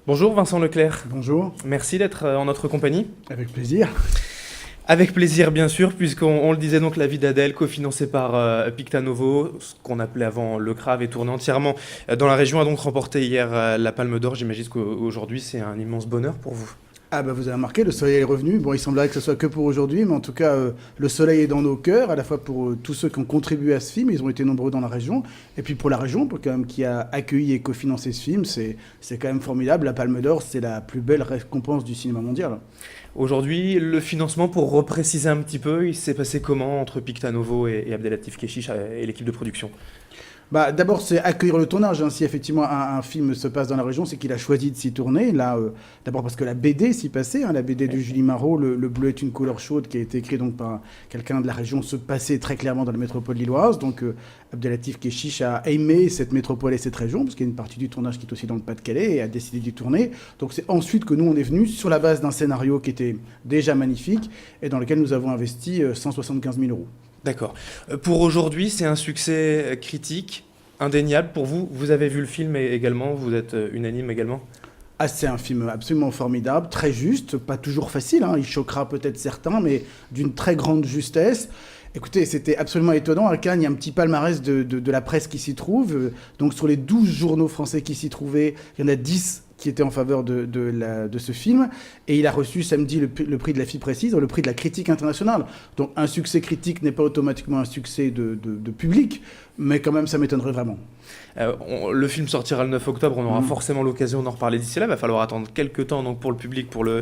Bonjour Vincent Leclerc, Bonjour, merci d'être en notre compagnie. avec plaisir. Avec plaisir bien sûr, puisqu'on le disait donc La vie d'Adèle, cofinancé par Picta Novo, ce qu'on appelait avant le CRAV, est tourné entièrement dans la région, a donc remporté hier la Palme d'Or. J'imagine qu'aujourd'hui c'est un immense bonheur pour vous. Ah bah vous avez remarqué, le soleil est revenu. Bon, il semblerait que ce soit que pour aujourd'hui, mais en tout cas, le soleil est dans nos cœurs, à la fois pour tous ceux qui ont contribué à ce film, ils ont été nombreux dans la région, et puis pour la région, pour quand même qui a accueilli et cofinancé ce film, c'est quand même formidable. La Palme d'Or, c'est la plus belle récompense du cinéma mondial. Aujourd'hui, le financement, pour repréciser un petit peu, il s'est passé comment entre Picta Novo et Abdelatif Kechiche et l'équipe de production? Bah, d'abord, c'est accueillir le tournage, hein. Si effectivement un film se passe dans la région, c'est qu'il a choisi de s'y tourner. Là, d'abord parce que la BD s'y passait, hein, la BD de Julie Marot, le bleu est une couleur chaude, qui a été écrit donc par quelqu'un de la région, se passait très clairement dans la métropole lilloise. Donc, Abdelatif Kechiche a aimé cette métropole et cette région, parce qu'il y a une partie du tournage qui est aussi dans le Pas-de-Calais, et a décidé d'y tourner. Donc, c'est ensuite que nous, on est venus sur la base d'un scénario qui était déjà magnifique, et dans lequel nous avons investi 175 000 euros. D'accord. Pour aujourd'hui, c'est un succès critique, indéniable pour vous. Vous avez vu le film également, vous êtes unanime également? Ah, c'est un film absolument formidable, très juste, pas toujours facile, hein, il choquera peut-être certains, mais d'une très grande justesse. Écoutez, c'était absolument étonnant. À Cannes, il y a un petit palmarès de la presse qui s'y trouve. Donc, sur les 12 journaux français qui s'y trouvaient, il y en a 10 qui étaient en faveur de ce film. Et il a reçu samedi le prix de la fille précise, le prix de la critique internationale. Donc, un succès critique n'est pas automatiquement un succès de public, mais quand même, ça m'étonnerait vraiment. Le film sortira le 9 octobre, on aura forcément l'occasion d'en reparler d'ici là. Il va falloir attendre quelques temps donc, pour le public pour le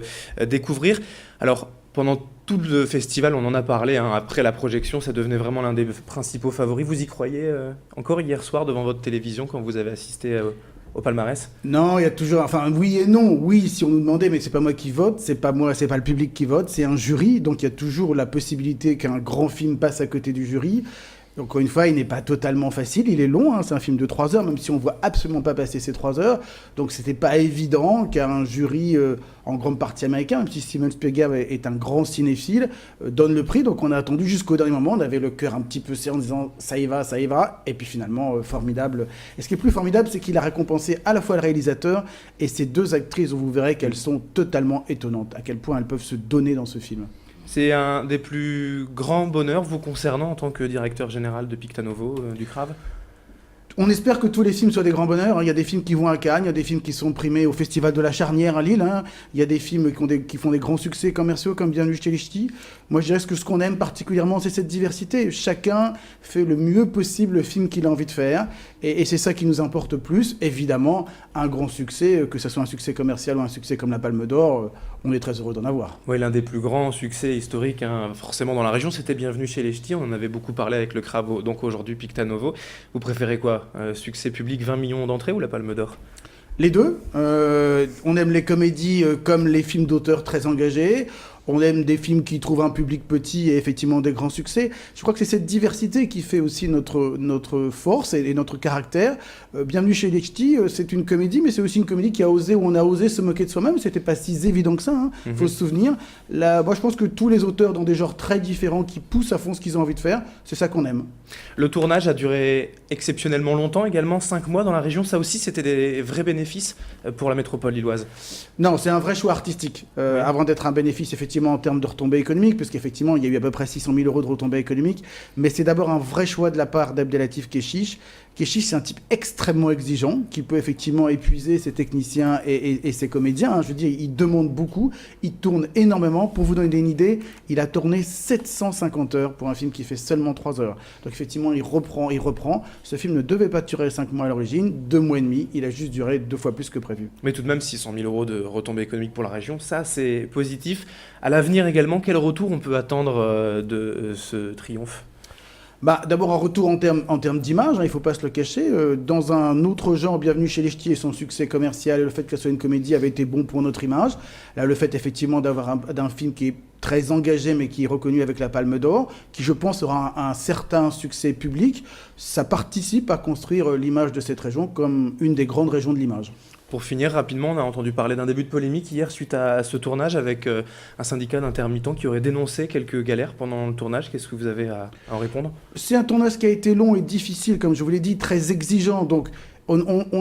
découvrir. Alors, pendant tout le festival, on en a parlé, hein, après la projection, ça devenait vraiment l'un des principaux favoris. Vous y croyez encore hier soir devant votre télévision quand vous avez assisté au palmarès? Non, il y a toujours, enfin oui et non. Oui, si on nous demandait, mais c'est pas moi qui vote, c'est pas moi, c'est pas le public qui vote, c'est un jury. Donc il y a toujours la possibilité qu'un grand film passe à côté du jury. Encore une fois, il n'est pas totalement facile, il est long, hein, c'est un film de 3 heures, même si on ne voit absolument pas passer ces 3 heures. Donc c'était pas évident qu'un jury, en grande partie américain, même si Steven Spielberg est un grand cinéphile, donne le prix. Donc on a attendu jusqu'au dernier moment, on avait le cœur un petit peu serré en disant ça y va, et puis finalement, formidable. Et ce qui est plus formidable, c'est qu'il a récompensé à la fois le réalisateur et ces deux actrices, où vous verrez qu'elles sont totalement étonnantes, à quel point elles peuvent se donner dans ce film. C'est un des plus grands bonheurs vous concernant en tant que directeur général de Picta Novo, du CRAV? On espère que tous les films soient des grands bonheurs. Il y a des films qui vont à Cannes, il y a des films qui sont primés au Festival de la Charnière à Lille. Il y a des films qui font des grands succès commerciaux comme Bienvenue chez les Ch'tis. Moi, je dirais que ce qu'on aime particulièrement, c'est cette diversité. Chacun fait le mieux possible le film qu'il a envie de faire. Et c'est ça qui nous importe plus. Évidemment, un grand succès, que ce soit un succès commercial ou un succès comme la Palme d'Or, on est très heureux d'en avoir. Oui, l'un des plus grands succès historiques, hein, forcément dans la région, c'était Bienvenue chez les Ch'tis. On en avait beaucoup parlé avec le CRAV, donc aujourd'hui Picta Novo. Vous préférez quoi? Succès public, 20 millions d'entrées ou la Palme d'Or? Les deux. On aime les comédies comme les films d'auteurs très engagés. On aime des films qui trouvent un public petit et effectivement des grands succès. Je crois que c'est cette diversité qui fait aussi notre force et notre caractère. Bienvenue chez les Ch'tis, c'est une comédie, mais c'est aussi une comédie qui a osé, où on a osé se moquer de soi-même. C'était pas si évident que ça, hein. Faut se souvenir. Là, moi, je pense que tous les auteurs dans des genres très différents qui poussent à fond ce qu'ils ont envie de faire, c'est ça qu'on aime. Le tournage a duré exceptionnellement longtemps, également 5 mois dans la région. Ça aussi, c'était des vrais bénéfices pour la métropole lilloise. Non, c'est un vrai choix artistique. Avant d'être un bénéfice, effectivement, en termes de retombées économiques, puisqu'effectivement, il y a eu à peu près 600 000 euros de retombées économiques, mais c'est d'abord un vrai choix de la part d'Abdelatif Kechiche. Kechiche, c'est un type extrêmement exigeant, qui peut effectivement épuiser ses techniciens et ses comédiens, hein. Je veux dire, il demande beaucoup, il tourne énormément. Pour vous donner une idée, il a tourné 750 heures pour un film qui fait seulement 3 heures. Donc effectivement, il reprend. Ce film ne devait pas durer 5 mois à l'origine, 2 mois et demi, il a juste duré 2 fois plus que prévu. Mais tout de même, 600 000 euros de retombées économiques pour la région, ça c'est positif. À l'avenir également, quel retour on peut attendre de ce triomphe? Bah, d'abord un retour en termes d'image, hein, il ne faut pas se le cacher. Dans un autre genre, Bienvenue chez les Ch'tis et son succès commercial, et le fait que ce soit une comédie avait été bon pour notre image. Là, le fait effectivement d'un film qui est très engagé mais qui est reconnu avec la Palme d'Or, qui je pense aura un certain succès public, ça participe à construire l'image de cette région comme une des grandes régions de l'image. Pour finir, rapidement, on a entendu parler d'un début de polémique hier suite à ce tournage avec un syndicat d'intermittents qui aurait dénoncé quelques galères pendant le tournage. Qu'est-ce que vous avez à en répondre? C'est un tournage qui a été long et difficile, comme je vous l'ai dit, très exigeant. Donc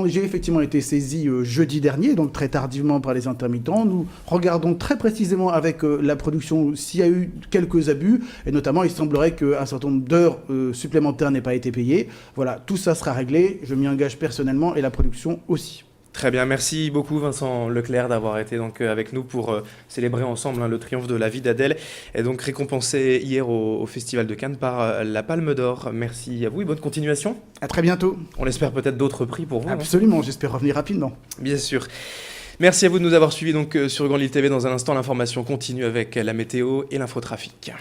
J'ai effectivement été saisi jeudi dernier, donc très tardivement par les intermittents. Nous regardons très précisément avec la production s'il y a eu quelques abus, et notamment il semblerait qu'un certain nombre d'heures supplémentaires n'aient pas été payées. Voilà, tout ça sera réglé, je m'y engage personnellement et la production aussi. Très bien, merci beaucoup Vincent Leclerc d'avoir été donc avec nous pour célébrer ensemble le triomphe de La vie d'Adèle, et donc récompensé hier au Festival de Cannes par la Palme d'Or. Merci à vous et bonne continuation. À très bientôt. On espère peut-être d'autres prix pour vous. Absolument, j'espère revenir rapidement. Bien sûr. Merci à vous de nous avoir suivis donc sur Grand Lille TV. Dans un instant, l'information continue avec la météo et l'infotrafic.